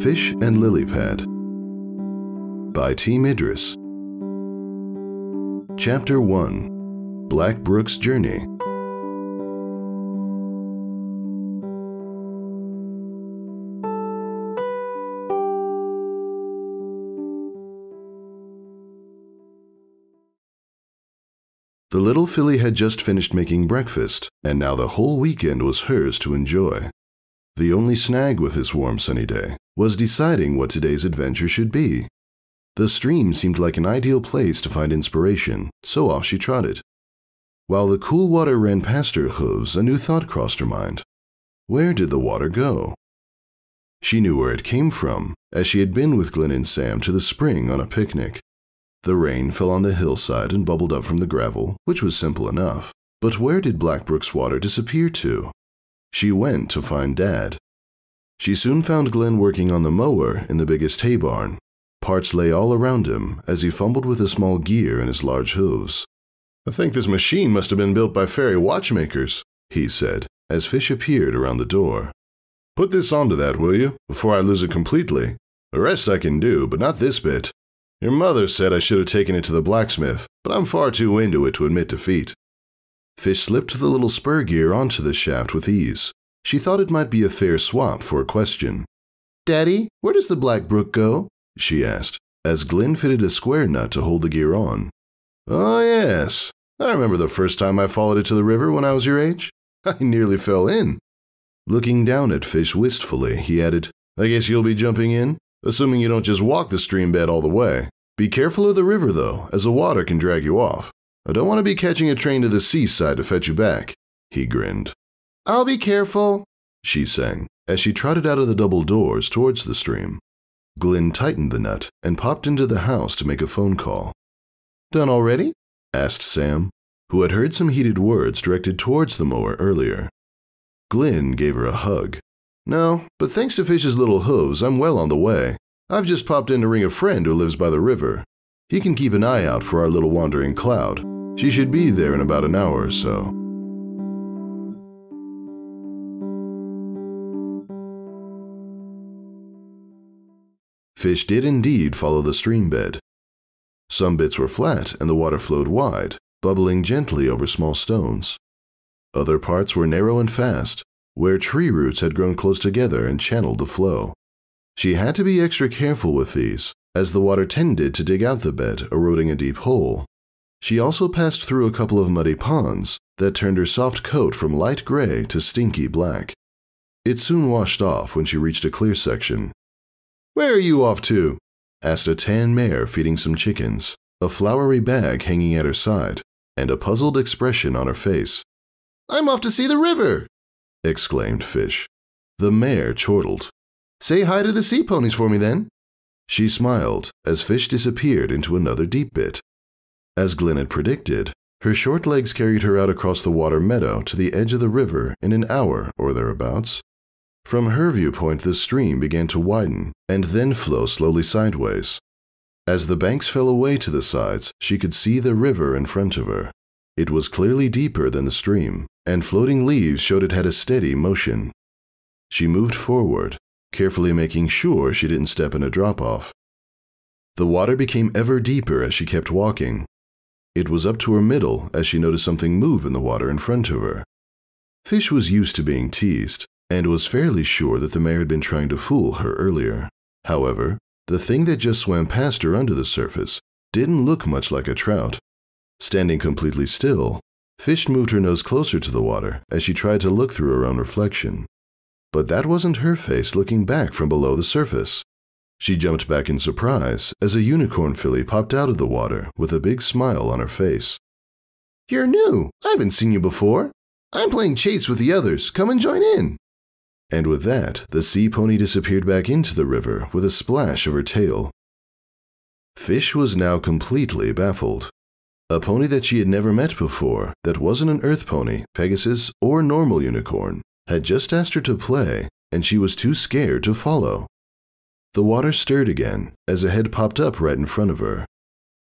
Fish and Lilypad by Team Idris. Chapter 1. Black Brook's Journey. The little filly had just finished making breakfast, and now the whole weekend was hers to enjoy. The only snag with this warm sunny day was deciding what today's adventure should be. The stream seemed like an ideal place to find inspiration, so off she trotted. While the cool water ran past her hooves, a new thought crossed her mind. Where did the water go? She knew where it came from, as she had been with Glenn and Sam to the spring on a picnic. The rain fell on the hillside and bubbled up from the gravel, which was simple enough. But where did Black Brook's water disappear to? She went to find Dad. She soon found Glenn working on the mower in the biggest hay barn. Parts lay all around him as he fumbled with a small gear in his large hooves. "I think this machine must have been built by fairy watchmakers," he said, as Fish appeared around the door. "Put this onto that, will you, before I lose it completely? The rest I can do, but not this bit. Your mother said I should have taken it to the blacksmith, but I'm far too into it to admit defeat." Fish slipped the little spur gear onto the shaft with ease. She thought it might be a fair swap for a question. "Daddy, where does the Black Brook go?" she asked, as Glenn fitted a square nut to hold the gear on. "Oh yes, I remember the first time I followed it to the river when I was your age. I nearly fell in." Looking down at Fish wistfully, he added, "I guess you'll be jumping in, assuming you don't just walk the stream bed all the way. Be careful of the river though, as the water can drag you off. I don't want to be catching a train to the seaside to fetch you back." He grinned. "I'll be careful," she sang, as she trotted out of the double doors towards the stream. Glenn tightened the nut and popped into the house to make a phone call. "Done already?" asked Sam, who had heard some heated words directed towards the mower earlier. Glenn gave her a hug. "No, but thanks to Fish's little hooves, I'm well on the way. I've just popped in to ring a friend who lives by the river. He can keep an eye out for our little wandering cloud. She should be there in about an hour or so." Fish did indeed follow the stream bed. Some bits were flat and the water flowed wide, bubbling gently over small stones. Other parts were narrow and fast, where tree roots had grown close together and channeled the flow. She had to be extra careful with these, as the water tended to dig out the bed, eroding a deep hole. She also passed through a couple of muddy ponds that turned her soft coat from light gray to stinky black. It soon washed off when she reached a clear section. "Where are you off to?" asked a tan mare feeding some chickens, a flowery bag hanging at her side, and a puzzled expression on her face. "I'm off to see the river!" exclaimed Fish. The mare chortled. "Say hi to the sea ponies for me then." She smiled as Fish disappeared into another deep bit. As Glenn had predicted, her short legs carried her out across the water meadow to the edge of the river in an hour or thereabouts. From her viewpoint, the stream began to widen and then flow slowly sideways. As the banks fell away to the sides, she could see the river in front of her. It was clearly deeper than the stream, and floating leaves showed it had a steady motion. She moved forward, carefully making sure she didn't step in a drop-off. The water became ever deeper as she kept walking. It was up to her middle as she noticed something move in the water in front of her. Fish was used to being teased, and was fairly sure that the mare had been trying to fool her earlier. However, the thing that just swam past her under the surface didn't look much like a trout. Standing completely still, Fish moved her nose closer to the water as she tried to look through her own reflection. But that wasn't her face looking back from below the surface. She jumped back in surprise as a unicorn filly popped out of the water with a big smile on her face. "You're new. I haven't seen you before. I'm playing chase with the others. Come and join in." And with that, the sea pony disappeared back into the river with a splash of her tail. Fish was now completely baffled. A pony that she had never met before, that wasn't an earth pony, Pegasus, or normal unicorn, had just asked her to play, and she was too scared to follow. The water stirred again as a head popped up right in front of her.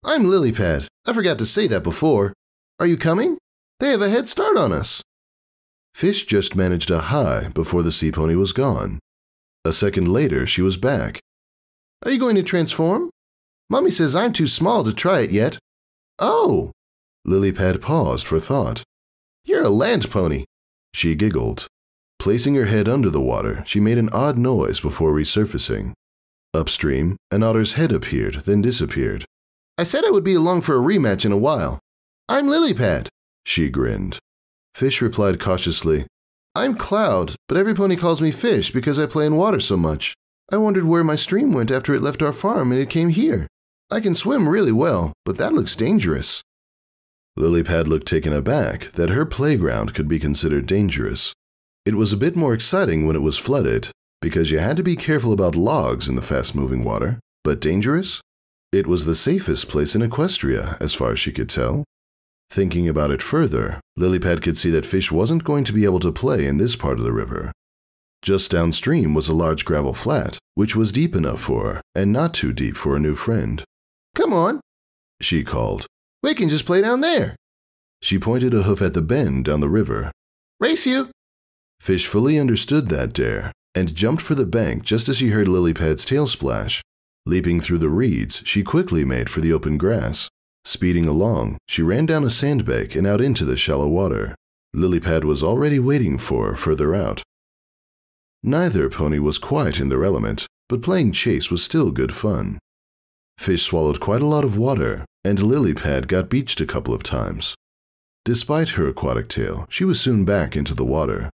"I'm Lilypad. I forgot to say that before. Are you coming? They have a head start on us." Fish just managed a hi before the sea pony was gone. A second later, she was back. Are you going to transform? Mommy says I'm too small to try it yet. Oh! Lilypad paused for thought. You're a land pony. She giggled. Placing her head under the water, she made an odd noise before resurfacing. Upstream, an otter's head appeared, then disappeared. I said I would be along for a rematch in a while. I'm Lilypad. She grinned. Fish replied cautiously, I'm Cloud, but every pony calls me Fish because I play in water so much. I wondered where my stream went after it left our farm and it came here. I can swim really well, but that looks dangerous. Lilypad looked taken aback that her playground could be considered dangerous. It was a bit more exciting when it was flooded, because you had to be careful about logs in the fast-moving water, but dangerous? It was the safest place in Equestria, as far as she could tell. Thinking about it further, Lilypad could see that Fish wasn't going to be able to play in this part of the river. Just downstream was a large gravel flat, which was deep enough for her, and not too deep for a new friend. Come on, she called. We can just play down there. She pointed a hoof at the bend down the river. Race you! Fish fully understood that dare, and jumped for the bank just as she heard Lilypad's tail splash. Leaping through the reeds, she quickly made for the open grass. Speeding along, she ran down a sandbank and out into the shallow water. Lilypad was already waiting for her further out. Neither pony was quite in their element, but playing chase was still good fun. Fish swallowed quite a lot of water, and Lilypad got beached a couple of times. Despite her aquatic tail, she was soon back into the water.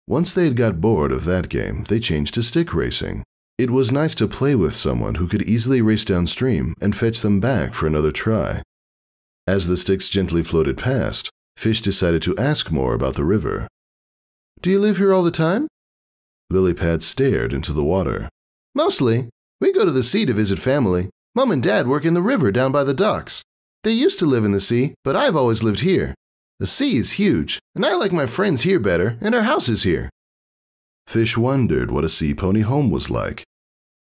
Once they had got bored of that game, they changed to stick racing. It was nice to play with someone who could easily race downstream and fetch them back for another try. As the sticks gently floated past, Fish decided to ask more about the river. Do you live here all the time? Lilypad stared into the water. Mostly. We go to the sea to visit family. Mom and Dad work in the river down by the docks. They used to live in the sea, but I've always lived here. The sea is huge, and I like my friends here better, and our house is here. Fish wondered what a sea pony home was like.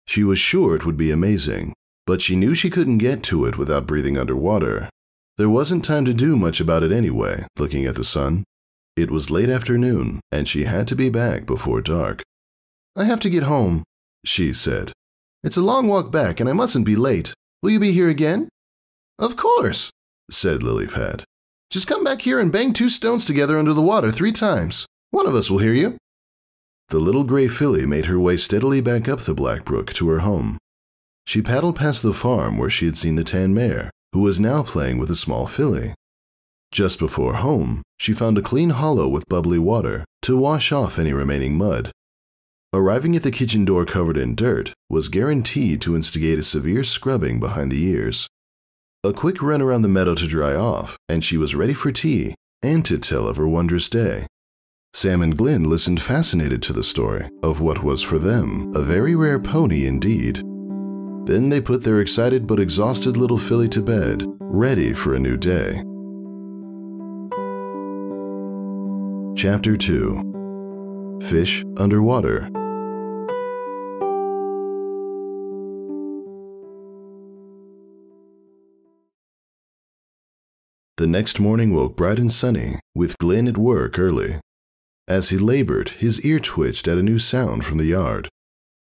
She was sure it would be amazing, but she knew she couldn't get to it without breathing underwater. There wasn't time to do much about it anyway, looking at the sun. It was late afternoon, and she had to be back before dark. I have to get home, she said. It's a long walk back, and I mustn't be late. Will you be here again? Of course, said Lilypad. Just come back here and bang 2 stones together under the water 3 times. One of us will hear you. The little gray filly made her way steadily back up the Black Brook to her home. She paddled past the farm where she had seen the tan mare, who was now playing with a small filly. Just before home, she found a clean hollow with bubbly water to wash off any remaining mud. Arriving at the kitchen door covered in dirt was guaranteed to instigate a severe scrubbing behind the ears. A quick run around the meadow to dry off, and she was ready for tea and to tell of her wondrous day. Sam and Glynn listened fascinated to the story of what was for them a very rare pony indeed. Then they put their excited but exhausted little filly to bed, ready for a new day. Chapter 2. Fish Underwater. The next morning woke bright and sunny, with Glynn at work early. As he labored, his ear twitched at a new sound from the yard.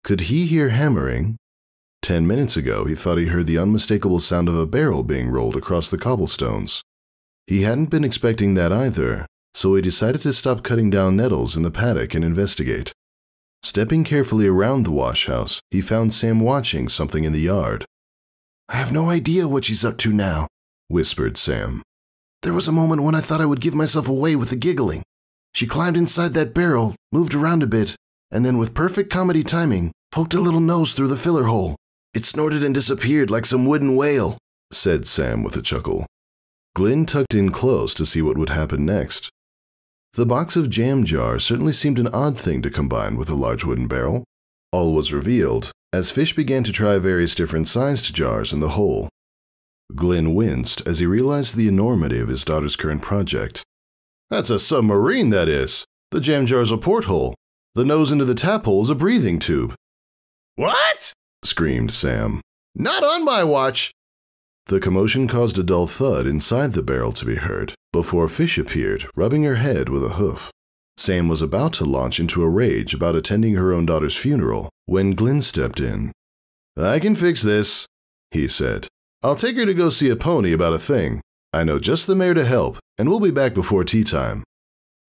Could he hear hammering? 10 minutes ago, he thought he heard the unmistakable sound of a barrel being rolled across the cobblestones. He hadn't been expecting that either, so he decided to stop cutting down nettles in the paddock and investigate. Stepping carefully around the wash house, he found Sam watching something in the yard. I have no idea what she's up to now, whispered Sam. There was a moment when I thought I would give myself away with the giggling. She climbed inside that barrel, moved around a bit, and then with perfect comedy timing, poked a little nose through the filler hole. It snorted and disappeared like some wooden whale, said Sam with a chuckle. Glynn tucked in close to see what would happen next. The box of jam jars certainly seemed an odd thing to combine with a large wooden barrel. All was revealed as Fish began to try various different sized jars in the hole. Glynn winced as he realized the enormity of his daughter's current project. That's a submarine, that is. The jam jar's a porthole. The nose into the tap hole is a breathing tube. What? Screamed Sam. Not on my watch. The commotion caused a dull thud inside the barrel to be heard, before Fish appeared, rubbing her head with a hoof. Sam was about to launch into a rage about attending her own daughter's funeral when Glenn stepped in. "I can fix this," he said. "I'll take her to go see a pony about a thing. I know just the mayor to help, and we'll be back before tea time."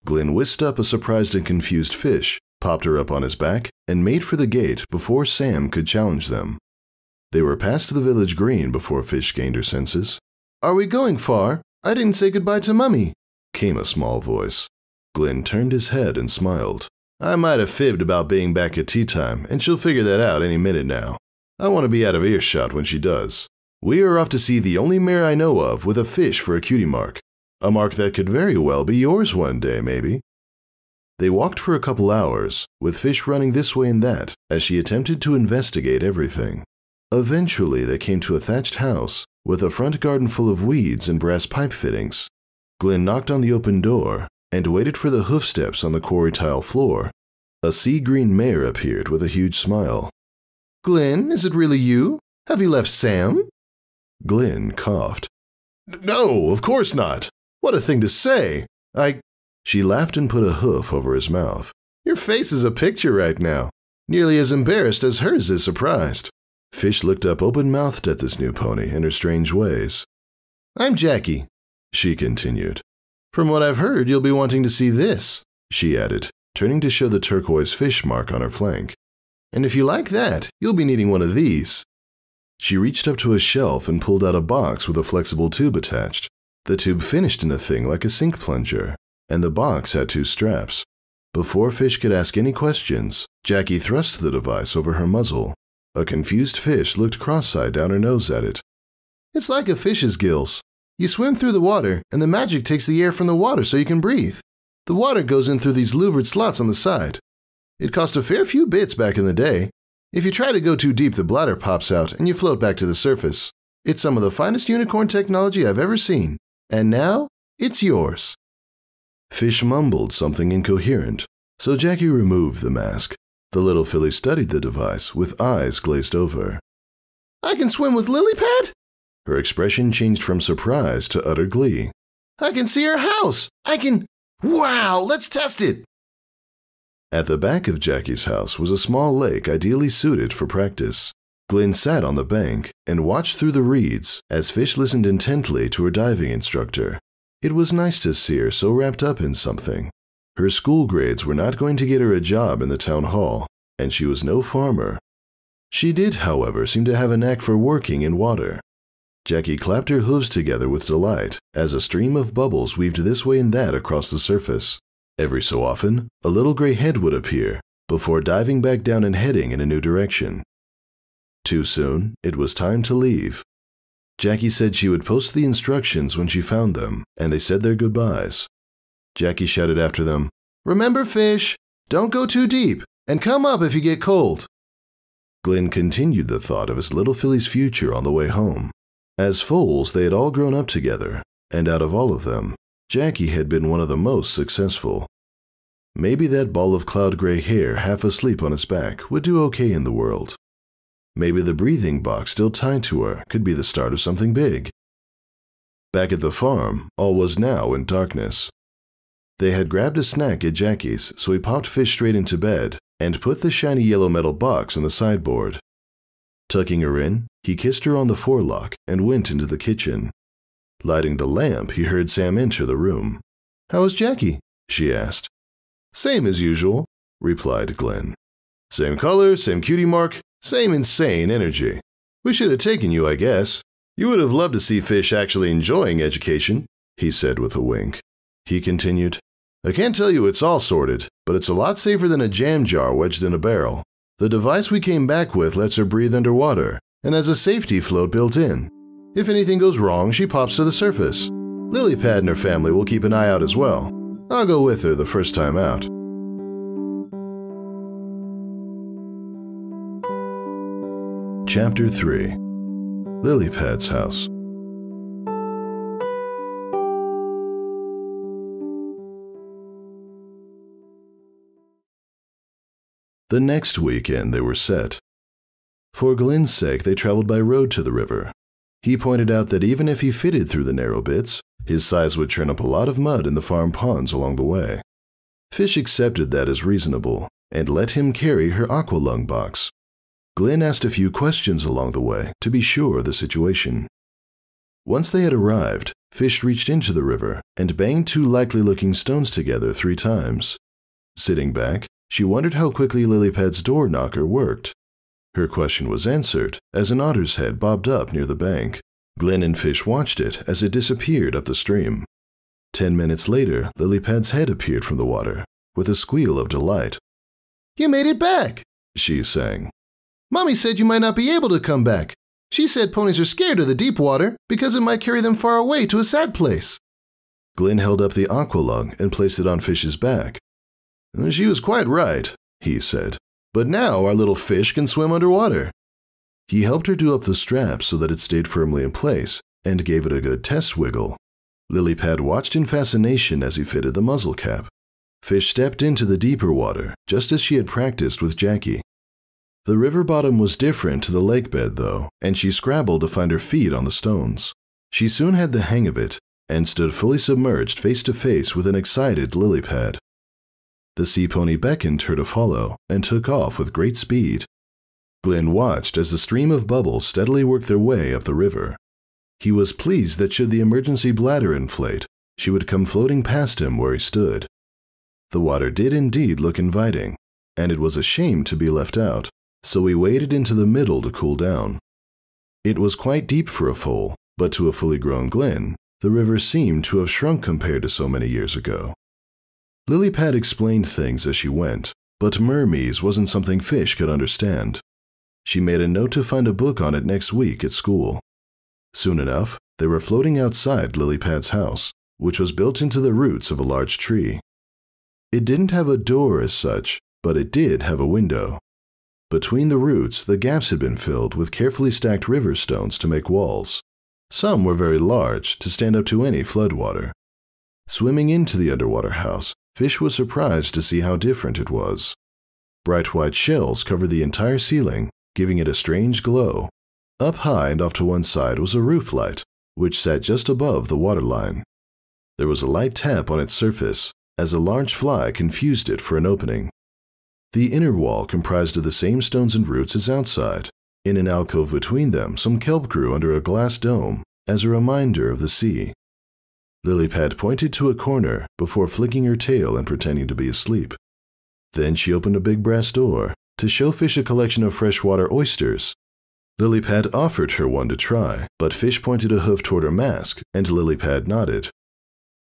Glenn whisked up a surprised and confused Fish, popped her up on his back, and made for the gate before Sam could challenge them. They were past the village green before Fish gained her senses. "Are we going far? I didn't say goodbye to Mummy," came a small voice. Glenn turned his head and smiled. "I might have fibbed about being back at tea time, and she'll figure that out any minute now. I want to be out of earshot when she does. We are off to see the only mare I know of with a fish for a cutie mark. A mark that could very well be yours one day, maybe." They walked for a couple hours, with Fish running this way and that as she attempted to investigate everything. Eventually, they came to a thatched house with a front garden full of weeds and brass pipe fittings. Glenn knocked on the open door and waited for the hoofsteps on the quarry tile floor. A sea-green mare appeared with a huge smile. "Glenn, is it really you? Have you left Sam?" Glenn coughed. "No, of course not. What a thing to say. She laughed and put a hoof over his mouth. "Your face is a picture right now. Nearly as embarrassed as hers is surprised." Fish looked up open-mouthed at this new pony in her strange ways. "I'm Jackie," she continued. "From what I've heard, you'll be wanting to see this," she added, turning to show the turquoise fish mark on her flank. "And if you like that, you'll be needing one of these." She reached up to a shelf and pulled out a box with a flexible tube attached. The tube finished in a thing like a sink plunger, and the box had 2 straps. Before Fish could ask any questions, Jackie thrust the device over her muzzle. A confused Fish looked cross-eyed down her nose at it. "It's like a fish's gills. You swim through the water, and the magic takes the air from the water so you can breathe. The water goes in through these louvered slots on the side. It cost a fair few bits back in the day. If you try to go too deep, the bladder pops out and you float back to the surface. It's some of the finest unicorn technology I've ever seen. And now, it's yours." Fish mumbled something incoherent, so Jackie removed the mask. The little filly studied the device with eyes glazed over. "I can swim with Lilypad?" Her expression changed from surprise to utter glee. "I can see her house! Wow, let's test it!" At the back of Jackie's house was a small lake ideally suited for practice. Glenn sat on the bank and watched through the reeds as Fish listened intently to her diving instructor. It was nice to see her so wrapped up in something. Her school grades were not going to get her a job in the town hall, and she was no farmer. She did, however, seem to have a knack for working in water. Jackie clapped her hooves together with delight as a stream of bubbles weaved this way and that across the surface. Every so often, a little gray head would appear, before diving back down and heading in a new direction. Too soon, it was time to leave. Jackie said she would post the instructions when she found them, and they said their goodbyes. Jackie shouted after them, "Remember, Fish, don't go too deep, and come up if you get cold." Glenn continued the thought of his little filly's future on the way home. As foals, they had all grown up together, and out of all of them, Jackie had been one of the most successful. Maybe that ball of cloud-gray hair half asleep on his back would do okay in the world. Maybe the breathing box still tied to her could be the start of something big. Back at the farm, all was now in darkness. They had grabbed a snack at Jackie's, so he popped Fish straight into bed and put the shiny yellow metal box on the sideboard. Tucking her in, he kissed her on the forelock and went into the kitchen. Lighting the lamp, he heard Sam enter the room. "How is Jackie?" she asked. "Same as usual," replied Glenn. "Same color, same cutie mark, same insane energy. We should have taken you, I guess. You would have loved to see Fish actually enjoying education," he said with a wink. He continued, "I can't tell you it's all sorted, but it's a lot safer than a jam jar wedged in a barrel. The device we came back with lets her breathe underwater and has a safety float built in. If anything goes wrong, she pops to the surface. Lilypad and her family will keep an eye out as well. I'll go with her the first time out." Chapter 3. Lilypad's House. The next weekend they were set. For Glenn's sake, they traveled by road to the river. He pointed out that even if he fitted through the narrow bits, his size would churn up a lot of mud in the farm ponds along the way. Fish accepted that as reasonable and let him carry her aqualung box. Glenn asked a few questions along the way to be sure of the situation. Once they had arrived, Fish reached into the river and banged 2 likely-looking stones together 3 times. Sitting back, she wondered how quickly Lilypad's door knocker worked. Her question was answered as an otter's head bobbed up near the bank. Glenn and Fish watched it as it disappeared up the stream. 10 minutes later, Lilypad's head appeared from the water, with a squeal of delight. "You made it back," she sang. "Mommy said you might not be able to come back. She said ponies are scared of the deep water because it might carry them far away to a sad place." Glenn held up the aqualung and placed it on Fish's back. "She was quite right," he said. "But now our little fish can swim underwater." He helped her do up the strap so that it stayed firmly in place and gave it a good test wiggle. Lilypad watched in fascination as he fitted the muzzle cap. Fish stepped into the deeper water, just as she had practiced with Jackie. The river bottom was different to the lake bed, though, and she scrabbled to find her feet on the stones. She soon had the hang of it and stood fully submerged face to face with an excited Lilypad. The sea pony beckoned her to follow and took off with great speed. Glenn watched as the stream of bubbles steadily worked their way up the river. He was pleased that should the emergency bladder inflate, she would come floating past him where he stood. The water did indeed look inviting, and it was a shame to be left out, so he waded into the middle to cool down. It was quite deep for a foal, but to a fully grown Glenn, the river seemed to have shrunk compared to so many years ago. Lilypad explained things as she went, but mermaids wasn't something Fish could understand. She made a note to find a book on it next week at school. Soon enough, they were floating outside Lilypad's house, which was built into the roots of a large tree. It didn't have a door as such, but it did have a window. Between the roots, the gaps had been filled with carefully stacked river stones to make walls. Some were very large to stand up to any floodwater. Swimming into the underwater house, Fish was surprised to see how different it was. Bright white shells covered the entire ceiling, giving it a strange glow. Up high and off to one side was a roof light, which sat just above the waterline. There was a light tap on its surface, as a large fly confused it for an opening. The inner wall comprised of the same stones and roots as outside. In an alcove between them, some kelp grew under a glass dome, as a reminder of the sea. Lilypad pointed to a corner before flicking her tail and pretending to be asleep. Then she opened a big brass door to show Fish a collection of freshwater oysters. Lilypad offered her one to try, but Fish pointed a hoof toward her mask, and Lilypad nodded.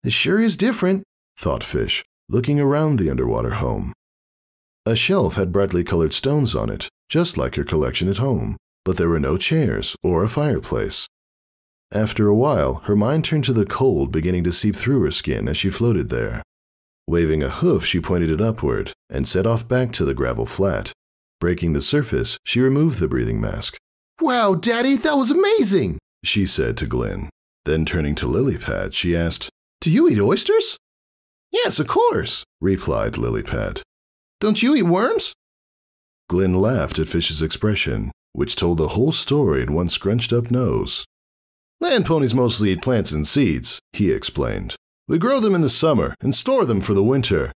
"It sure is different," thought Fish, looking around the underwater home. A shelf had brightly colored stones on it, just like her collection at home, but there were no chairs or a fireplace. After a while, her mind turned to the cold beginning to seep through her skin as she floated there. Waving a hoof, she pointed it upward and set off back to the gravel flat. Breaking the surface, she removed the breathing mask. "Wow, Daddy, that was amazing," she said to Glenn. Then turning to Lilypad, she asked, "Do you eat oysters?" "Yes, of course," replied Lilypad. "Don't you eat worms?" Glenn laughed at Fish's expression, which told the whole story in one scrunched-up nose. "Land ponies mostly eat plants and seeds," he explained. "We grow them in the summer and store them for the winter."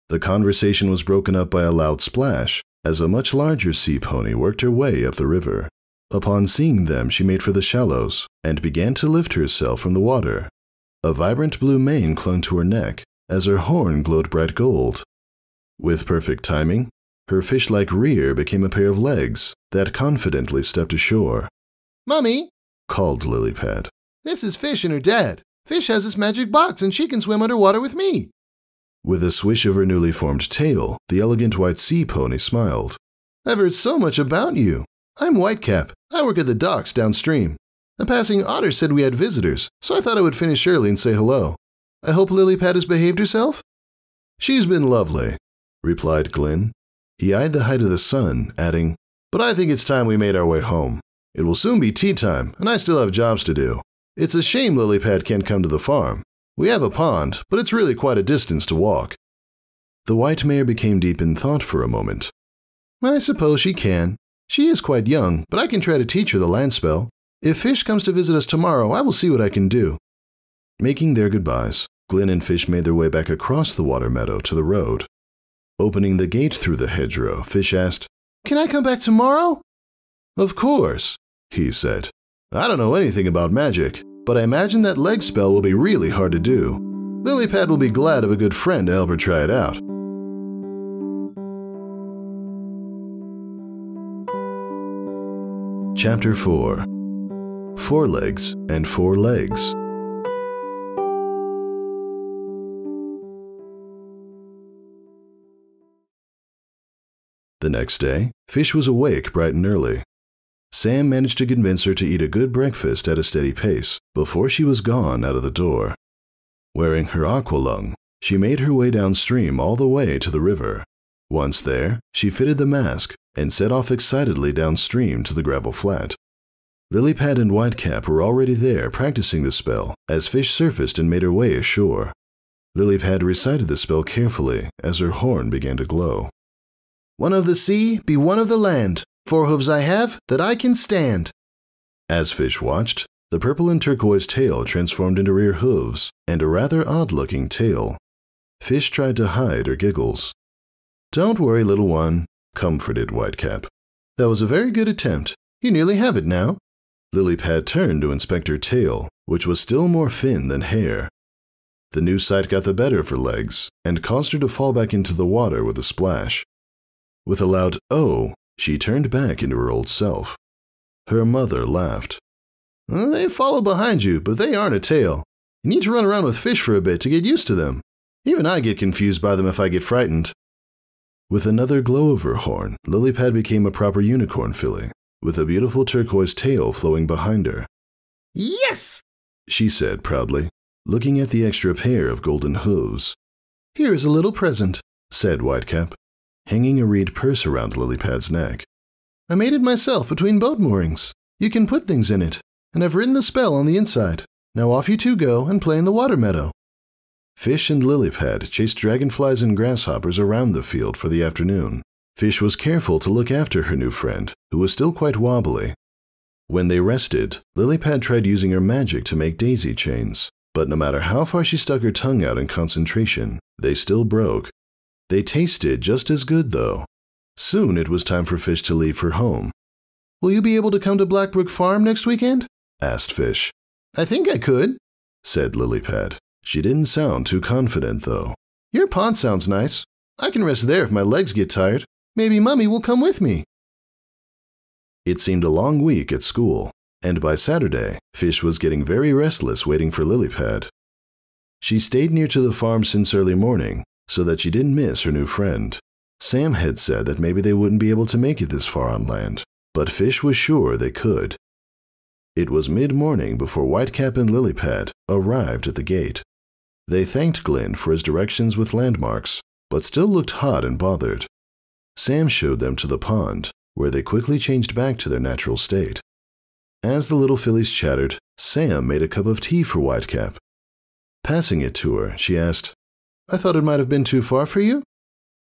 The conversation was broken up by a loud splash, as a much larger sea pony worked her way up the river. Upon seeing them, she made for the shallows and began to lift herself from the water. A vibrant blue mane clung to her neck, as her horn glowed bright gold. With perfect timing, her fish-like rear became a pair of legs that confidently stepped ashore. "Mommy," called Lilypad. "This is Fish and her dad. Fish has this magic box and she can swim underwater with me." With a swish of her newly formed tail, the elegant white sea pony smiled. "I've heard so much about you. I'm Whitecap. I work at the docks downstream. A passing otter said we had visitors, so I thought I would finish early and say hello. I hope Lilypad has behaved herself?" "She's been lovely," replied Glenn. He eyed the height of the sun, adding, "But I think it's time we made our way home. It will soon be tea time, and I still have jobs to do. It's a shame Lilypad can't come to the farm. We have a pond, but it's really quite a distance to walk." The white mare became deep in thought for a moment. "I suppose she can. She is quite young, but I can try to teach her the land spell. If Fish comes to visit us tomorrow, I will see what I can do." Making their goodbyes, Glenn and Fish made their way back across the water meadow to the road. Opening the gate through the hedgerow, Fish asked, "Can I come back tomorrow?" "Of course," he said. "I don't know anything about magic, but I imagine that leg spell will be really hard to do. Lilypad will be glad of a good friend to help her try it out." Chapter 4. 4 Legs and 4 Legs. The next day, Fish was awake bright and early. Sam managed to convince her to eat a good breakfast at a steady pace before she was gone out of the door. Wearing her aqualung, she made her way downstream all the way to the river. Once there, she fitted the mask and set off excitedly downstream to the gravel flat. Lilypad and Whitecap were already there practicing the spell as Fish surfaced and made her way ashore. Lilypad recited the spell carefully as her horn began to glow. "One of the sea, be one of the land. 4 hooves I have, that I can stand." As Fish watched, the purple and turquoise tail transformed into rear hooves and a rather odd-looking tail. Fish tried to hide her giggles. "Don't worry, little one," comforted Whitecap. "That was a very good attempt. You nearly have it now." Lilypad turned to inspect her tail, which was still more fin than hair. The new sight got the better of her legs and caused her to fall back into the water with a splash. With a loud "oh," she turned back into her old self. Her mother laughed. "They follow behind you, but they aren't a tail. You need to run around with Fish for a bit to get used to them. Even I get confused by them if I get frightened." With another glow of her horn, Lilypad became a proper unicorn filly, with a beautiful turquoise tail flowing behind her. "Yes!" she said proudly, looking at the extra pair of golden hooves. "Here is a little present," said Whitecap, hanging a reed purse around Lilypad's neck. "I made it myself between boat moorings. You can put things in it, and I've written the spell on the inside. Now off you two go and play in the water meadow." Fish and Lilypad chased dragonflies and grasshoppers around the field for the afternoon. Fish was careful to look after her new friend, who was still quite wobbly. When they rested, Lilypad tried using her magic to make daisy chains, but no matter how far she stuck her tongue out in concentration, they still broke. They tasted just as good, though. Soon it was time for Fish to leave for home. "Will you be able to come to Blackbrook Farm next weekend?" asked Fish. "I think I could," said Lilypad. She didn't sound too confident, though. "Your pond sounds nice. I can rest there if my legs get tired. Maybe Mummy will come with me." It seemed a long week at school, and by Saturday, Fish was getting very restless waiting for Lilypad. She stayed near to the farm since early morning, so that she didn't miss her new friend. Sam had said that maybe they wouldn't be able to make it this far on land, but Fish was sure they could. It was mid-morning before Whitecap and Lilypad arrived at the gate. They thanked Glenn for his directions with landmarks, but still looked hot and bothered. Sam showed them to the pond, where they quickly changed back to their natural state. As the little fillies chattered, Sam made a cup of tea for Whitecap. Passing it to her, she asked, "I thought it might have been too far for you?"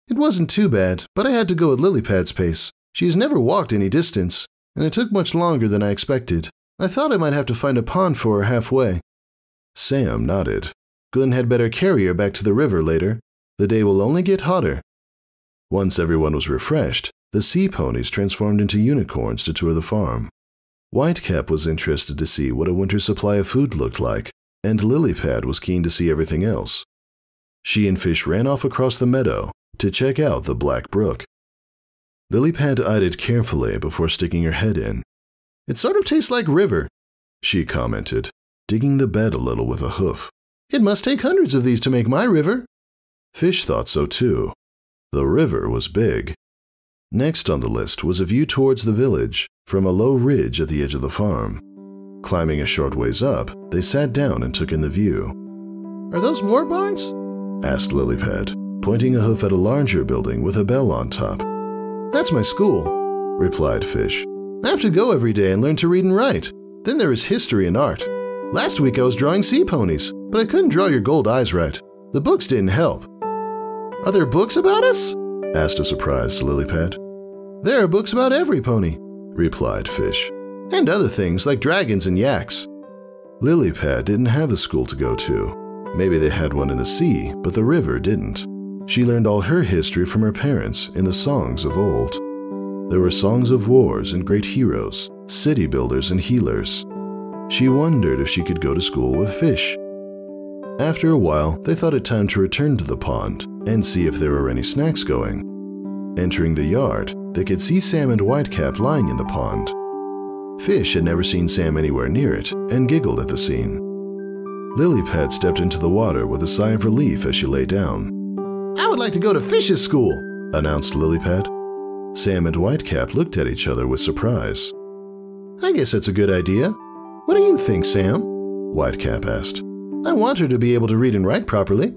"It wasn't too bad, but I had to go at Lilypad's pace. She's never walked any distance, and it took much longer than I expected. I thought I might have to find a pond for her halfway." Sam nodded. "Glenn had better carry her back to the river later. The day will only get hotter." Once everyone was refreshed, the sea ponies transformed into unicorns to tour the farm. Whitecap was interested to see what a winter supply of food looked like, and Lilypad was keen to see everything else. She and Fish ran off across the meadow to check out the Black Brook. Lilypad eyed it carefully before sticking her head in. "It sort of tastes like river," she commented, digging the bed a little with a hoof. "It must take hundreds of these to make my river." Fish thought so too. The river was big. Next on the list was a view towards the village from a low ridge at the edge of the farm. Climbing a short ways up, they sat down and took in the view. "Are those more barns?" asked Lilypad, pointing a hoof at a larger building with a bell on top. "That's my school," replied Fish. "I have to go every day and learn to read and write. Then there is history and art. Last week I was drawing sea ponies, but I couldn't draw your gold eyes right. The books didn't help." "Are there books about us?" asked a surprised Lilypad. "There are books about every pony," replied Fish, "and other things like dragons and yaks." Lilypad didn't have a school to go to. Maybe they had one in the sea, but the river didn't. She learned all her history from her parents in the songs of old. There were songs of wars and great heroes, city builders and healers. She wondered if she could go to school with fish. After a while, they thought it time to return to the pond and see if there were any snacks going. Entering the yard, they could see Sam and Whitecap lying in the pond. Fish had never seen Sam anywhere near it and giggled at the scene. Lilypad stepped into the water with a sigh of relief as she lay down. I would like to go to Fish's school, announced Lilypad. Sam and Whitecap looked at each other with surprise. I guess that's a good idea. What do you think, Sam? Whitecap asked. I want her to be able to read and write properly.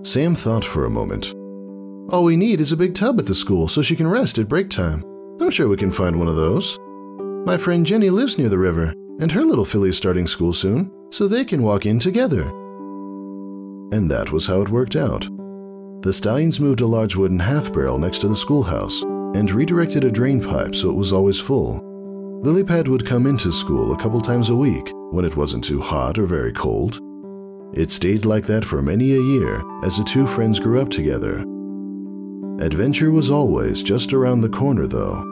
Sam thought for a moment. All we need is a big tub at the school so she can rest at break time. I'm sure we can find one of those. My friend Jenny lives near the river, and her little filly is starting school soon, so they can walk in together. And that was how it worked out. The stallions moved a large wooden half-barrel next to the schoolhouse and redirected a drain pipe so it was always full. Lilypad would come into school a couple times a week when it wasn't too hot or very cold. It stayed like that for many a year as the two friends grew up together. Adventure was always just around the corner, though.